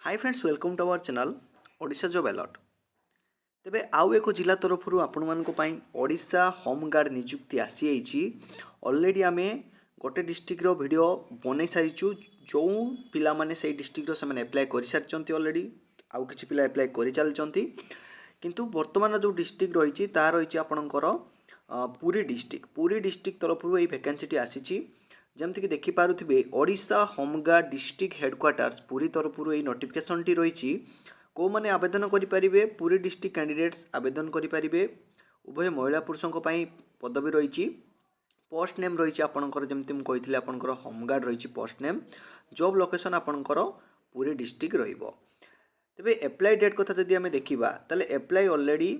Hi friends, welcome to our channel Odisha job alert. तेबे आउ एक जिला तरफ ओडिशा होमगार्ड नियुक्ति आसी ऑलरेडी आमे गोटे डिस्ट्रिक्ट वीडियो बनै सारिचु। जो पिला माने से डिस्ट्रिक्ट से एप्लाय कर सारी ऑलरेडी आउ किछि पिला एप्लाय कर चलती, किंतु वर्तमान जो डिस्ट्रिक्ट रही रही आपणकर पुरी डिस्ट्रिक्ट तरफ ये वैकेंसी आसी। जमती देखिपे Odisha home guard district headquarters Puri तरफ ये नोटिफिकेशन टी रही। को मैंने आवेदन करेंगे? पुरी डिस्ट्रिक्ट कैंडिडेट्स आवेदन करेंगे। उभय महिला पुरुषों पदवी रही। पोस्ट नेम रही आपंकर जमी मुझे आपंकर होमगार्ड रही पोस्ट नेम। जॉब लोकेशन आपंकर पुरी डिस्ट्रिक्ट रे। एप्लाई डेट कथा जदि आम देखा ताले एप्लाई ऑलरेडी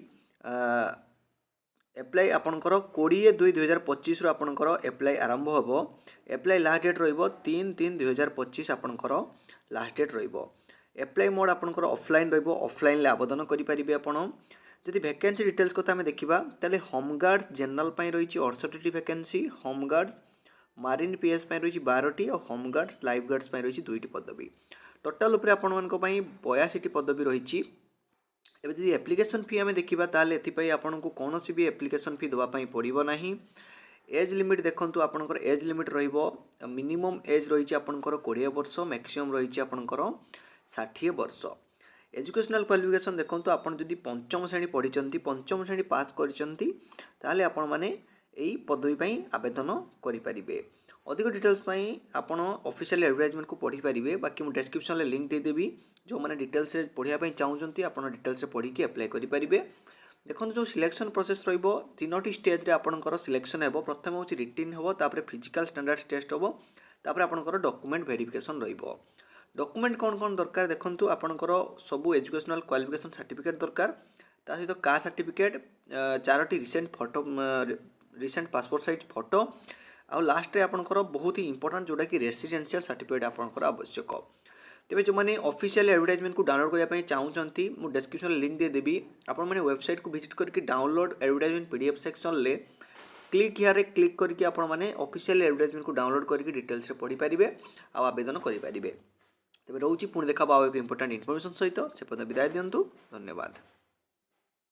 एप्लाई आपंकर 20/2/2025 रु आपंकर एप्लाई आरंभ होबो। एप्लाई लास्ट डेट रहिबो 3/3/2025 आपंकर लास्ट डेट रहिबो। एप्लाई मोड आपंकर ऑफलाइन रहिबो, ऑफलाइन ले आवेदन करि परिबे आपण। जदि वैकेंसी डिटेल्स कथा आम देखा ताले होमगार्ड्स जनरल पई रही 68 वैकेंसी, होमगार्ड्स मारिन पीएस पई रही 12टी और होमगार्ड्स लाइफ गार्ड्स पई रही 2टी पदवी। टोटाल उपरे आपण मानक पई 82टी पदवी रही। एबे जदि एप्लिकेशन फी आम देखा ताले एथिपई आपनको कौन भी एप्लिकेशन फी देवाई पड़ो ना। एज लिमिट देखंतु आपनकर एज लिमिट रहिबो मिनिमम एज रही आपनकर 20 वर्ष, मैक्सिमम रही आपनकर 60 वर्ष। एजुकेशनल क्वालिफिकेशन देखंतु आपन जदि पंचम श्रेणी पढ़ी पंचम श्रेणी पास करचंती ताले आपण माने एई पदवी पई आवेदन करि परिबे। अधिक डिटेल्स पई आपण ऑफिशियल एडवर्टाइजमेंट को पढ़ी पारिबे। बाकी मु डिस्क्रिप्शन में लिंक दे देबी। जो मैंने डिटेल्स से पढ़िया पई चाहूचंती आपण डिटेल्स से पढ़ी के अप्लाई करि परिबे। देखो जो सिलेक्शन प्रोसेस रहिबो 3टी स्टेज रे आपनकर सिलेक्शन हेबो। प्रथम होची रिटिन हेबो, तापर फिजिकल स्टैंडर्ड्स टेस्ट हेबो, तापर आपनकर डॉक्यूमेंट वेरिफिकेशन रहिबो। डॉक्यूमेंट कौन कौन दरकार देखंतु आपनकर सबु एजुकेशनल क्वालिफिकेशन सर्टिफिकेट दरकार, ता सहित कास्ट सर्टिफिकेट, 4टी recent photo, recent passport size photo, आ लास्ट रे आपनकर बहुत ही इंपोर्टेंट जोटा कि रेसिडेंशियल सर्टिफिकेट आपनकर आवश्यक। तेरे जो मैंने ऑफिशियल एडवर्टाइजमेंट को डाउनलोड करने चाहूँगी मुझे डिस्क्रिप्शन में लिंक दे देवी। आपण मैंने वेबसाइट को विजिट करके डाउनलोड एडवर्टाइजमेंट पीडीएफ सेक्शन ले क्लिक हियर क्लिक करके आपण मैंने ऑफिशियल एडवर्टाइजमेंट को डाउनलोड करके डिटेल्स पढ़ी पारे आ आवेदन करेंगे। तेज रोचे पुणी देखा एक इंपोर्टेंट इनफॉरमेशन सहित से पद विदाय दिंतु। धन्यवाद।